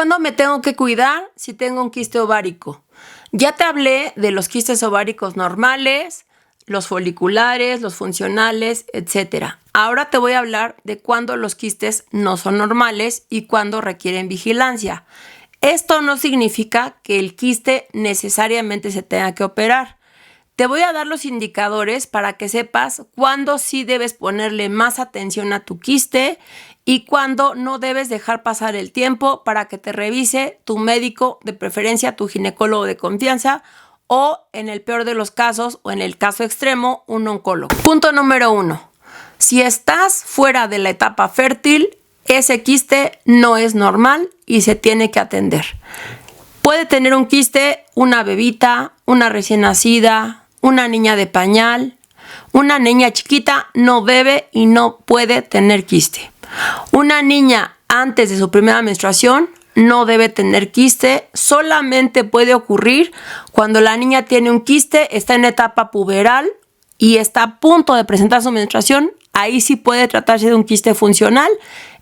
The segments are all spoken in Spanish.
¿Cuándo me tengo que cuidar si tengo un quiste ovárico? Ya te hablé de los quistes ováricos normales, los foliculares, los funcionales, etc. Ahora te voy a hablar de cuándo los quistes no son normales y cuándo requieren vigilancia. Esto no significa que el quiste necesariamente se tenga que operar. Te voy a dar los indicadores para que sepas cuándo sí debes ponerle más atención a tu quiste y cuándo no debes dejar pasar el tiempo para que te revise tu médico, de preferencia tu ginecólogo de confianza, o en el peor de los casos o en el caso extremo, un oncólogo. Punto número 1. Si estás fuera de la etapa fértil, ese quiste no es normal y se tiene que atender. Puede tener un quiste una bebita, una recién nacida, una niña de pañal. Una niña chiquita no debe y no puede tener quiste. Una niña antes de su primera menstruación no debe tener quiste. Solamente puede ocurrir cuando la niña tiene un quiste, está en etapa puberal y está a punto de presentar su menstruación. Ahí sí puede tratarse de un quiste funcional.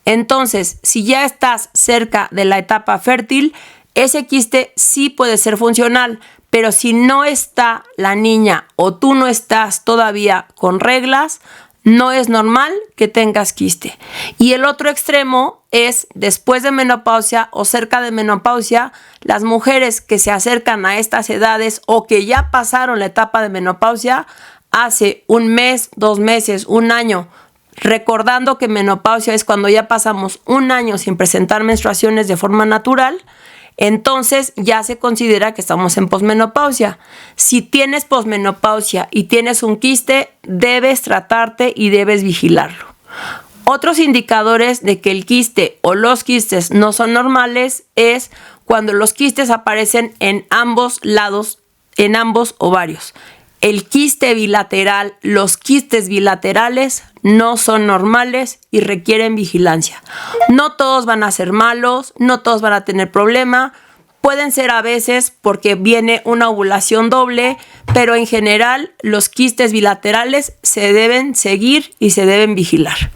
Entonces, si ya estás cerca de la etapa fértil, ese quiste sí puede ser funcional. Pero si no está la niña o tú no estás todavía con reglas, no es normal que tengas quiste. Y el otro extremo es después de menopausia o cerca de menopausia, las mujeres que se acercan a estas edades o que ya pasaron la etapa de menopausia hace un mes, 2 meses, un año, recordando que menopausia es cuando ya pasamos un año sin presentar menstruaciones de forma natural. Entonces ya se considera que estamos en posmenopausia. Si tienes posmenopausia y tienes un quiste, debes tratarte y debes vigilarlo. Otros indicadores de que el quiste o los quistes no son normales es cuando los quistes aparecen en ambos lados, en ambos ovarios. El quiste bilateral, los quistes bilaterales no son normales y requieren vigilancia. No todos van a ser malos, no todos van a tener problema. Pueden ser a veces porque viene una ovulación doble, pero en general los quistes bilaterales se deben seguir y se deben vigilar.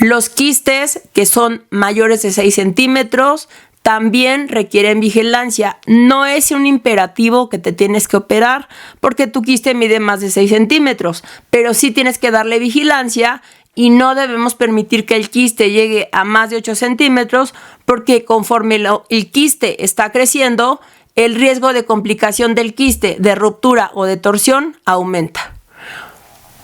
Los quistes que son mayores de 6 centímetros también requieren vigilancia. No es un imperativo que te tienes que operar porque tu quiste mide más de 6 centímetros, pero sí tienes que darle vigilancia y no debemos permitir que el quiste llegue a más de 8 centímetros porque conforme el quiste está creciendo, el riesgo de complicación del quiste, de ruptura o de torsión aumenta.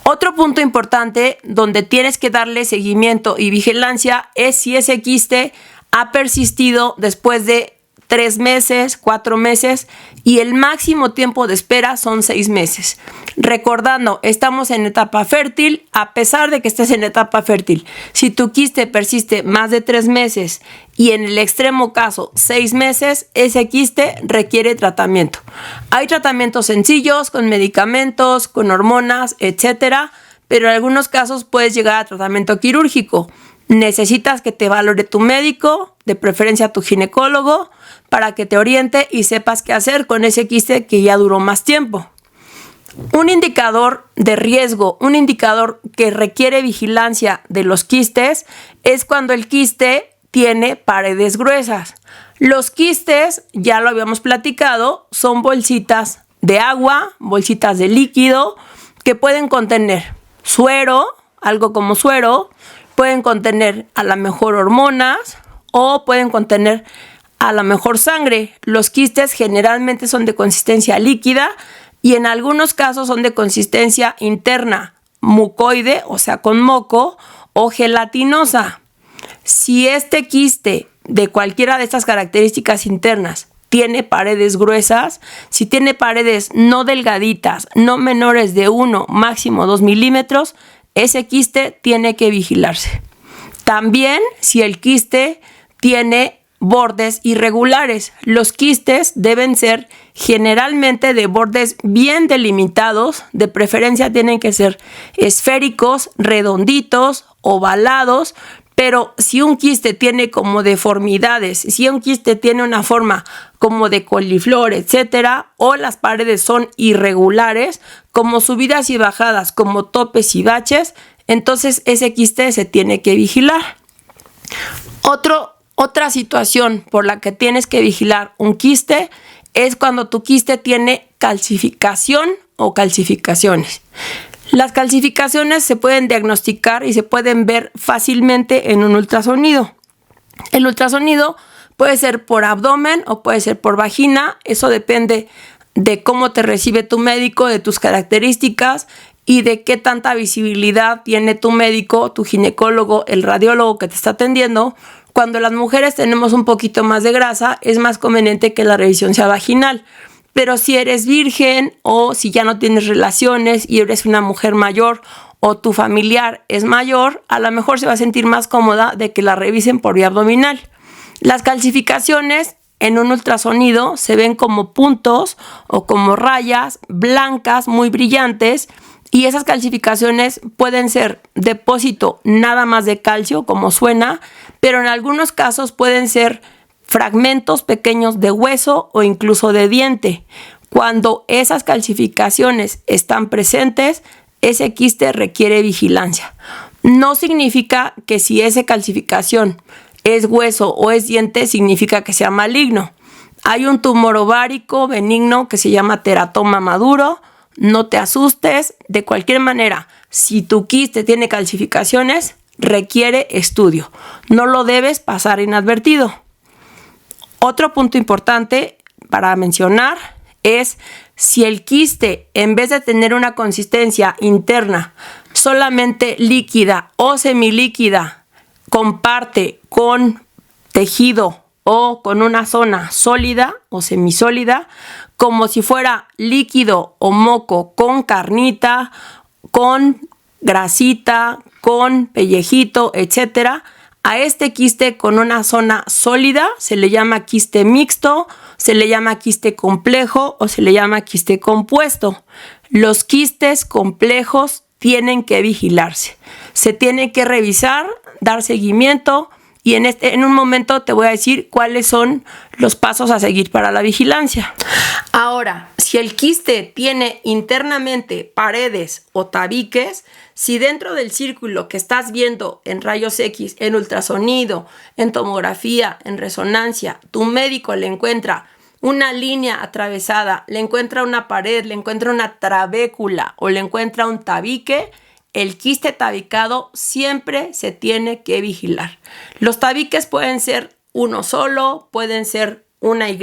Otro punto importante donde tienes que darle seguimiento y vigilancia es si ese quiste ha persistido después de 3 meses, 4 meses y el máximo tiempo de espera son 6 meses. Recordando, estamos en etapa fértil, a pesar de que estés en etapa fértil. Si tu quiste persiste más de 3 meses y en el extremo caso 6 meses, ese quiste requiere tratamiento. Hay tratamientos sencillos con medicamentos, con hormonas, etc. Pero en algunos casos puedes llegar a tratamiento quirúrgico. Necesitas que te valore tu médico, de preferencia tu ginecólogo, para que te oriente y sepas qué hacer con ese quiste que ya duró más tiempo. Un indicador de riesgo, un indicador que requiere vigilancia de los quistes es cuando el quiste tiene paredes gruesas. Los quistes, ya lo habíamos platicado, son bolsitas de agua, bolsitas de líquido que pueden contener suero, algo como suero, pueden contener a lo mejor hormonas o pueden contener a lo mejor sangre. Los quistes generalmente son de consistencia líquida y en algunos casos son de consistencia interna, mucoide, o sea, con moco, o gelatinosa. Si este quiste de cualquiera de estas características internas tiene paredes gruesas, si tiene paredes no delgaditas, no menores de 1, máximo 2 milímetros, ese quiste tiene que vigilarse. También si el quiste tiene bordes irregulares. Los quistes deben ser generalmente de bordes bien delimitados, de preferencia tienen que ser esféricos, redonditos, ovalados, pero si un quiste tiene como deformidades, si un quiste tiene una forma como de coliflor, etcétera, o las paredes son irregulares, como subidas y bajadas, como topes y baches, entonces ese quiste se tiene que vigilar. Otro Otra situación por la que tienes que vigilar un quiste es cuando tu quiste tiene calcificación o calcificaciones. Las calcificaciones se pueden diagnosticar y se pueden ver fácilmente en un ultrasonido. El ultrasonido puede ser por abdomen o puede ser por vagina. Eso depende de cómo te recibe tu médico, de tus características y de qué tanta visibilidad tiene tu médico, tu ginecólogo, el radiólogo que te está atendiendo. Cuando las mujeres tenemos un poquito más de grasa, es más conveniente que la revisión sea vaginal. Pero si eres virgen o si ya no tienes relaciones y eres una mujer mayor o tu familiar es mayor, a lo mejor se va a sentir más cómoda de que la revisen por vía abdominal. Las calcificaciones en un ultrasonido se ven como puntos o como rayas blancas muy brillantes, y esas calcificaciones pueden ser depósito nada más de calcio, como suena, pero en algunos casos pueden ser fragmentos pequeños de hueso o incluso de diente. Cuando esas calcificaciones están presentes, ese quiste requiere vigilancia. No significa que si esa calcificación es hueso o es diente, significa que sea maligno. Hay un tumor ovárico benigno que se llama teratoma maduro. No te asustes. De cualquier manera, si tu quiste tiene calcificaciones, requiere estudio. No lo debes pasar inadvertido. Otro punto importante para mencionar es si el quiste, en vez de tener una consistencia interna solamente líquida o semilíquida, comparte con tejido o con una zona sólida o semisólida, como si fuera líquido o moco con carnita, con grasita, con pellejito, etc. A este quiste con una zona sólida se le llama quiste mixto, se le llama quiste complejo o se le llama quiste compuesto. Los quistes complejos tienen que vigilarse. Se tiene que revisar, dar seguimiento, y en un momento te voy a decir cuáles son los pasos a seguir para la vigilancia. Ahora, si el quiste tiene internamente paredes o tabiques, si dentro del círculo que estás viendo en rayos X, en ultrasonido, en tomografía, en resonancia, tu médico le encuentra una línea atravesada, le encuentra una pared, le encuentra una trabécula o le encuentra un tabique, el quiste tabicado siempre se tiene que vigilar. Los tabiques pueden ser uno solo, pueden ser una Y.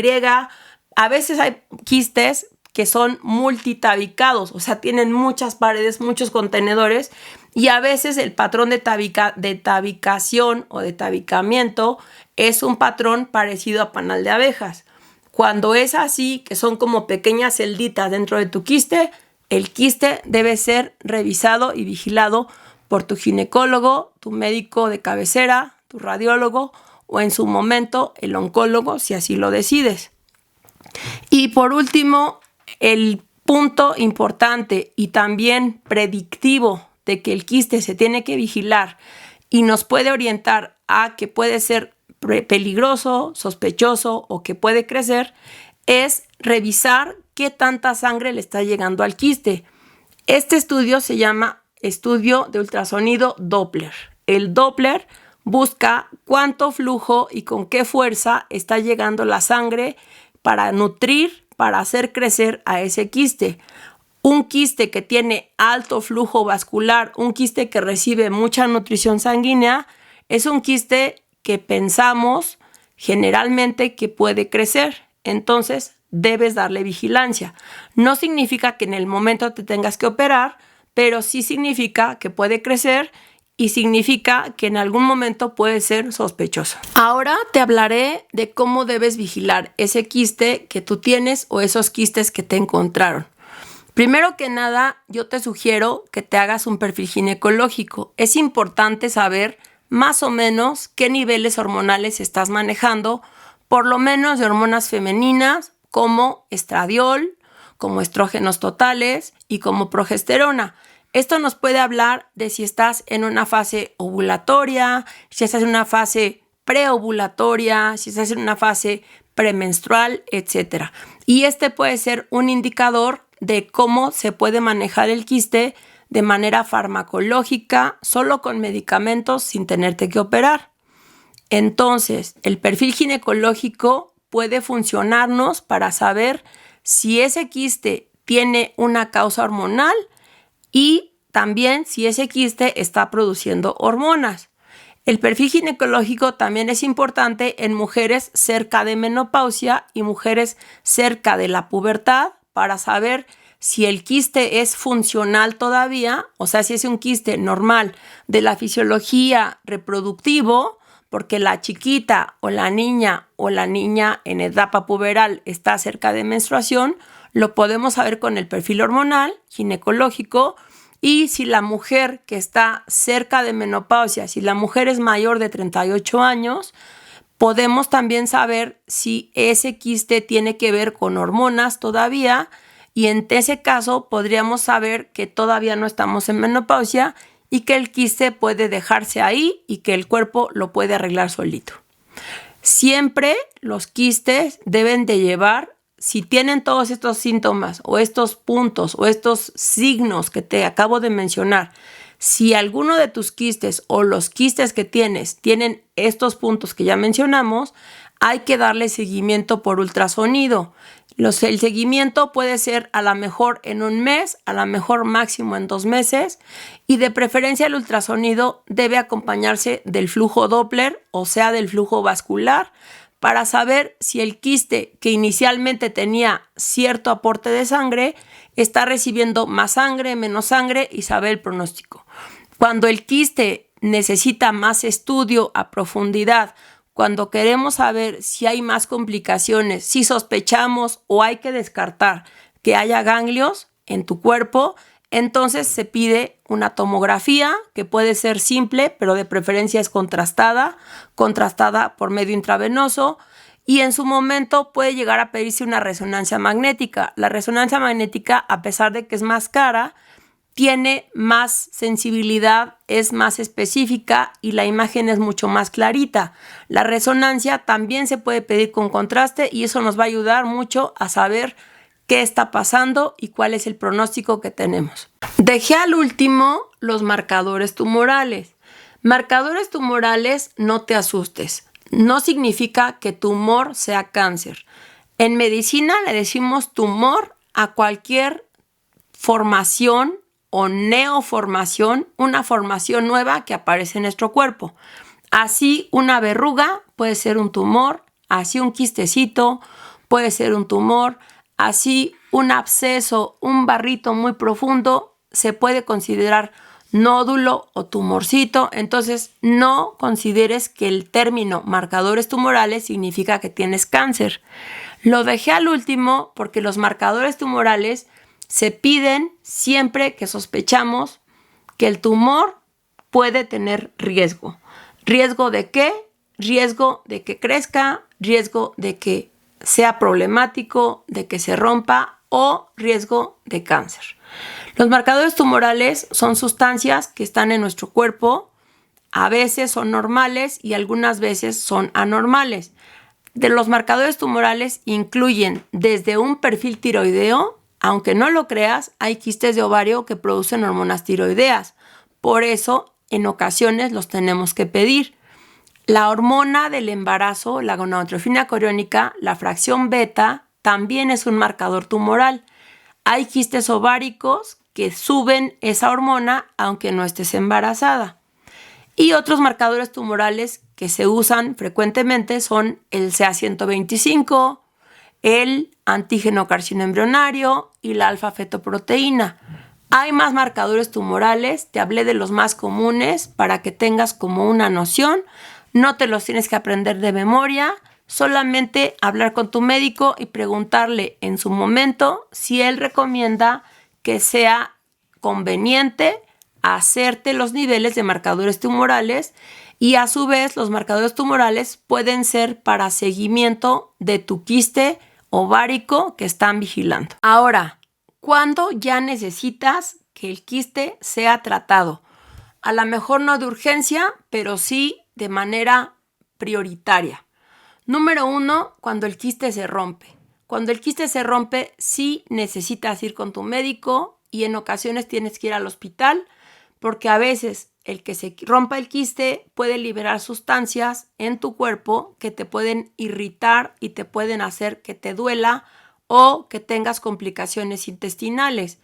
A veces hay quistes que son multitabicados, o sea, tienen muchas paredes, muchos contenedores, y a veces el patrón de tabicación o de tabicamiento es un patrón parecido a panal de abejas. Cuando es así, que son como pequeñas celditas dentro de tu quiste, el quiste debe ser revisado y vigilado por tu ginecólogo, tu médico de cabecera, tu radiólogo o en su momento el oncólogo, si así lo decides. Y por último, el punto importante y también predictivo de que el quiste se tiene que vigilar y nos puede orientar a que puede ser peligroso, sospechoso o que puede crecer, es revisar qué tanta sangre le está llegando al quiste. Este estudio se llama estudio de ultrasonido Doppler. El Doppler busca cuánto flujo y con qué fuerza está llegando la sangre para nutrir, para hacer crecer a ese quiste. Un quiste que tiene alto flujo vascular, un quiste que recibe mucha nutrición sanguínea, es un quiste que pensamos generalmente que puede crecer. Entonces, debes darle vigilancia. No significa que en el momento te tengas que operar, pero sí significa que puede crecer y significa que en algún momento puede ser sospechoso. Ahora te hablaré de cómo debes vigilar ese quiste que tú tienes o esos quistes que te encontraron. Primero que nada, yo te sugiero que te hagas un perfil ginecológico. Es importante saber más o menos qué niveles hormonales estás manejando, por lo menos de hormonas femeninas como estradiol, como estrógenos totales y como progesterona. Esto nos puede hablar de si estás en una fase ovulatoria, si estás en una fase preovulatoria, si estás en una fase premenstrual, etc. Y este puede ser un indicador de cómo se puede manejar el quiste de manera farmacológica, solo con medicamentos sin tenerte que operar. Entonces, el perfil ginecológico puede funcionarnos para saber si ese quiste tiene una causa hormonal y también si ese quiste está produciendo hormonas. El perfil ginecológico también es importante en mujeres cerca de menopausia y mujeres cerca de la pubertad para saber si el quiste es funcional todavía, o sea, si es un quiste normal de la fisiología reproductivo, porque la chiquita o la niña en etapa puberal está cerca de menstruación, lo podemos saber con el perfil hormonal ginecológico. Y si la mujer que está cerca de menopausia, si la mujer es mayor de 38 años, podemos también saber si ese quiste tiene que ver con hormonas todavía, y en ese caso podríamos saber que todavía no estamos en menopausia y que el quiste puede dejarse ahí y que el cuerpo lo puede arreglar solito. Siempre los quistes deben de llevar, si tienen todos estos síntomas o estos puntos o estos signos que te acabo de mencionar, si alguno de tus quistes o los quistes que tienes tienen estos puntos que ya mencionamos, hay que darle seguimiento por ultrasonido. El seguimiento puede ser a lo mejor en un mes, a lo mejor máximo en 2 meses, y de preferencia el ultrasonido debe acompañarse del flujo Doppler, o sea, del flujo vascular, para saber si el quiste que inicialmente tenía cierto aporte de sangre está recibiendo más sangre, menos sangre y saber el pronóstico. Cuando el quiste necesita más estudio a profundidad, cuando queremos saber si hay más complicaciones, si sospechamos o hay que descartar que haya ganglios en tu cuerpo, entonces se pide una tomografía que puede ser simple, pero de preferencia es contrastada por medio intravenoso, y en su momento puede llegar a pedirse una resonancia magnética. La resonancia magnética, a pesar de que es más cara, tiene más sensibilidad, es más específica y la imagen es mucho más clarita. La resonancia también se puede pedir con contraste y eso nos va a ayudar mucho a saber qué está pasando y cuál es el pronóstico que tenemos. Dejé al último los marcadores tumorales. Marcadores tumorales, no te asustes. No significa que tumor sea cáncer. En medicina le decimos tumor a cualquier formación o neoformación, una formación nueva que aparece en nuestro cuerpo. Así una verruga puede ser un tumor, así un quistecito puede ser un tumor, así un absceso, un barrito muy profundo se puede considerar nódulo o tumorcito. Entonces no consideres que el término marcadores tumorales significa que tienes cáncer. Lo dejé al último porque los marcadores tumorales se piden siempre que sospechamos que el tumor puede tener riesgo. ¿Riesgo de qué? Riesgo de que crezca, riesgo de que sea problemático, de que se rompa o riesgo de cáncer. Los marcadores tumorales son sustancias que están en nuestro cuerpo, a veces son normales y algunas veces son anormales. De los marcadores tumorales incluyen desde un perfil tiroideo. Aunque no lo creas, hay quistes de ovario que producen hormonas tiroideas. Por eso, en ocasiones los tenemos que pedir. La hormona del embarazo, la gonadotropina coriónica, la fracción beta, también es un marcador tumoral. Hay quistes ováricos que suben esa hormona aunque no estés embarazada. Y otros marcadores tumorales que se usan frecuentemente son el CA125, el antígeno carcinoembrionario y la alfa-fetoproteína. Hay más marcadores tumorales, te hablé de los más comunes para que tengas como una noción. No te los tienes que aprender de memoria, solamente hablar con tu médico y preguntarle en su momento si él recomienda que sea conveniente hacerte los niveles de marcadores tumorales, y a su vez los marcadores tumorales pueden ser para seguimiento de tu quiste ovárico que están vigilando. Ahora, ¿cuándo ya necesitas que el quiste sea tratado? A lo mejor no de urgencia, pero sí de manera prioritaria. Número 1, cuando el quiste se rompe. Cuando el quiste se rompe, sí necesitas ir con tu médico y en ocasiones tienes que ir al hospital porque a veces el que se rompa el quiste puede liberar sustancias en tu cuerpo que te pueden irritar y te pueden hacer que te duela o que tengas complicaciones intestinales.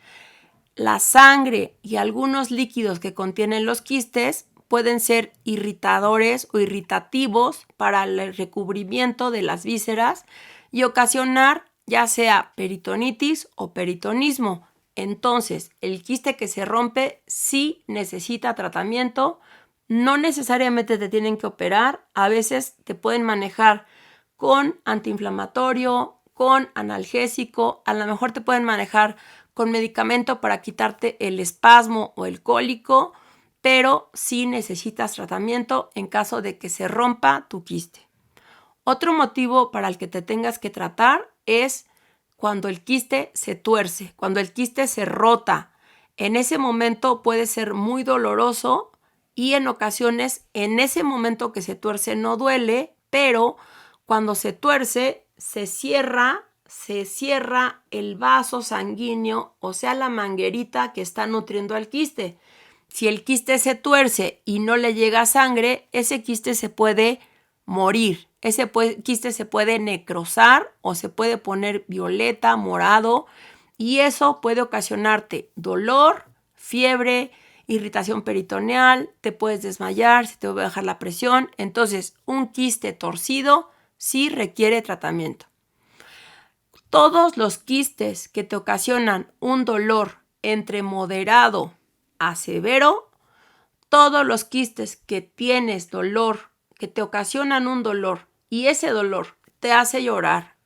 La sangre y algunos líquidos que contienen los quistes pueden ser irritadores o irritativos para el recubrimiento de las vísceras y ocasionar ya sea peritonitis o peritonismo. Entonces, el quiste que se rompe sí necesita tratamiento. No necesariamente te tienen que operar. A veces te pueden manejar con antiinflamatorio, con analgésico. A lo mejor te pueden manejar con medicamento para quitarte el espasmo o el cólico, pero sí necesitas tratamiento en caso de que se rompa tu quiste. Otro motivo para el que te tengas que tratar es cuando el quiste se tuerce, cuando el quiste se rota. En ese momento puede ser muy doloroso y en ocasiones en ese momento que se tuerce no duele, pero cuando se tuerce se cierra el vaso sanguíneo, o sea, la manguerita que está nutriendo al quiste. Si el quiste se tuerce y no le llega sangre, ese quiste se puede morir. Ese quiste se puede necrosar o se puede poner violeta, morado, y eso puede ocasionarte dolor, fiebre, irritación peritoneal, te puedes desmayar, se te va a bajar la presión. Entonces, un quiste torcido sí requiere tratamiento. Todos los quistes que te ocasionan un dolor entre moderado a severo, todos los quistes que tienes dolor, que te ocasionan un dolor y ese dolor te hace llorar,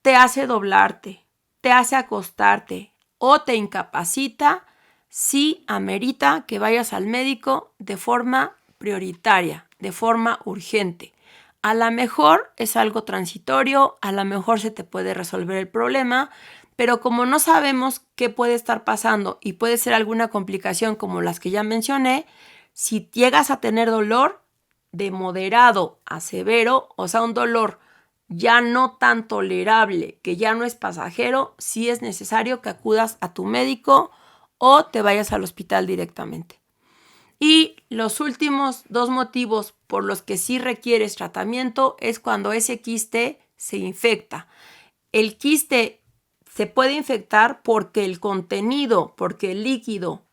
te hace doblarte, te hace acostarte o te incapacita, sí amerita que vayas al médico de forma prioritaria, de forma urgente. A lo mejor es algo transitorio, a lo mejor se te puede resolver el problema, pero como no sabemos qué puede estar pasando y puede ser alguna complicación como las que ya mencioné, si llegas a tener dolor de moderado a severo, o sea, un dolor ya no tan tolerable, que ya no es pasajero, sí es necesario que acudas a tu médico o te vayas al hospital directamente. Y los últimos 2 motivos por los que sí requieres tratamiento es cuando ese quiste se infecta. El quiste se puede infectar porque el contenido, porque el líquido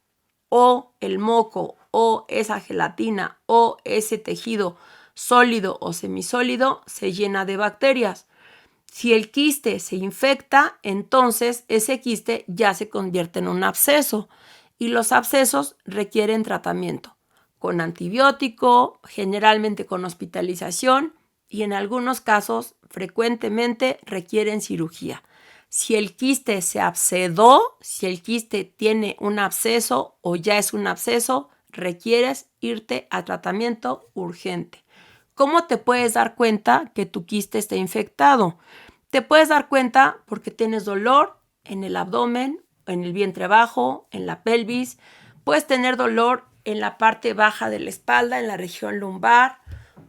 o el moco o esa gelatina o ese tejido sólido o semisólido se llena de bacterias. Si el quiste se infecta, entonces ese quiste ya se convierte en un absceso y los abscesos requieren tratamiento con antibiótico, generalmente con hospitalización y en algunos casos frecuentemente requieren cirugía. Si el quiste se abscedó, si el quiste tiene un absceso o ya es un absceso, requieres irte a tratamiento urgente. ¿Cómo te puedes dar cuenta que tu quiste está infectado? Te puedes dar cuenta porque tienes dolor en el abdomen, en el vientre bajo, en la pelvis. Puedes tener dolor en la parte baja de la espalda, en la región lumbar.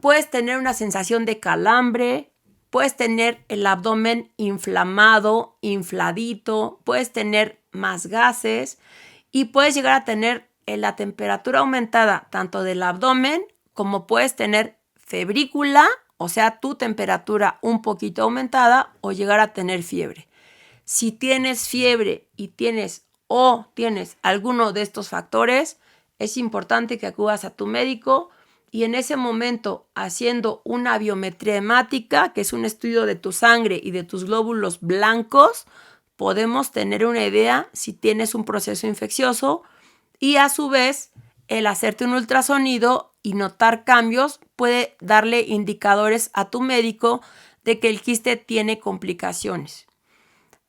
Puedes tener una sensación de calambre. Puedes tener el abdomen inflamado, infladito. Puedes tener más gases y puedes llegar a tener la temperatura aumentada tanto del abdomen como puedes tener febrícula, o sea, tu temperatura un poquito aumentada o llegar a tener fiebre. Si tienes fiebre y tienes alguno de estos factores, es importante que acudas a tu médico y en ese momento, haciendo una biometría hemática, que es un estudio de tu sangre y de tus glóbulos blancos, podemos tener una idea si tienes un proceso infeccioso y a su vez el hacerte un ultrasonido y notar cambios puede darle indicadores a tu médico de que el quiste tiene complicaciones.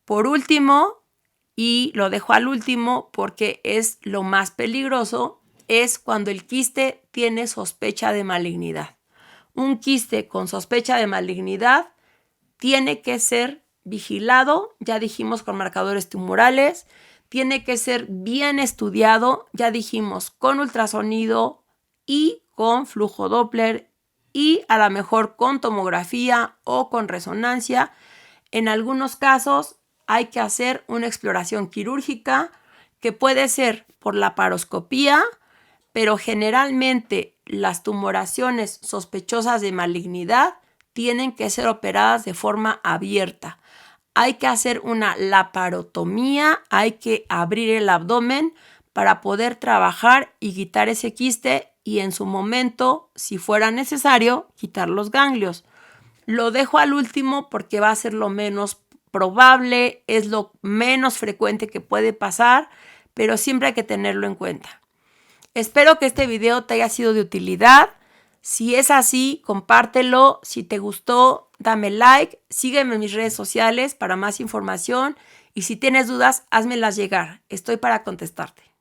Por último, y lo dejo al último porque es lo más peligroso, es cuando el quiste tiene sospecha de malignidad. Un quiste con sospecha de malignidad tiene que ser vigilado, ya dijimos, con marcadores tumorales, tiene que ser bien estudiado, ya dijimos, con ultrasonido y con flujo Doppler y a lo mejor con tomografía o con resonancia. En algunos casos hay que hacer una exploración quirúrgica que puede ser por laparoscopía pero generalmente las tumoraciones sospechosas de malignidad tienen que ser operadas de forma abierta. Hay que hacer una laparotomía, hay que abrir el abdomen para poder trabajar y quitar ese quiste y en su momento, si fuera necesario, quitar los ganglios. Lo dejo al último porque va a ser lo menos probable, es lo menos frecuente que puede pasar, pero siempre hay que tenerlo en cuenta. Espero que este video te haya sido de utilidad. Si es así, compártelo. Si te gustó, dame like. Sígueme en mis redes sociales para más información. Y si tienes dudas, házmelas llegar. Estoy para contestarte.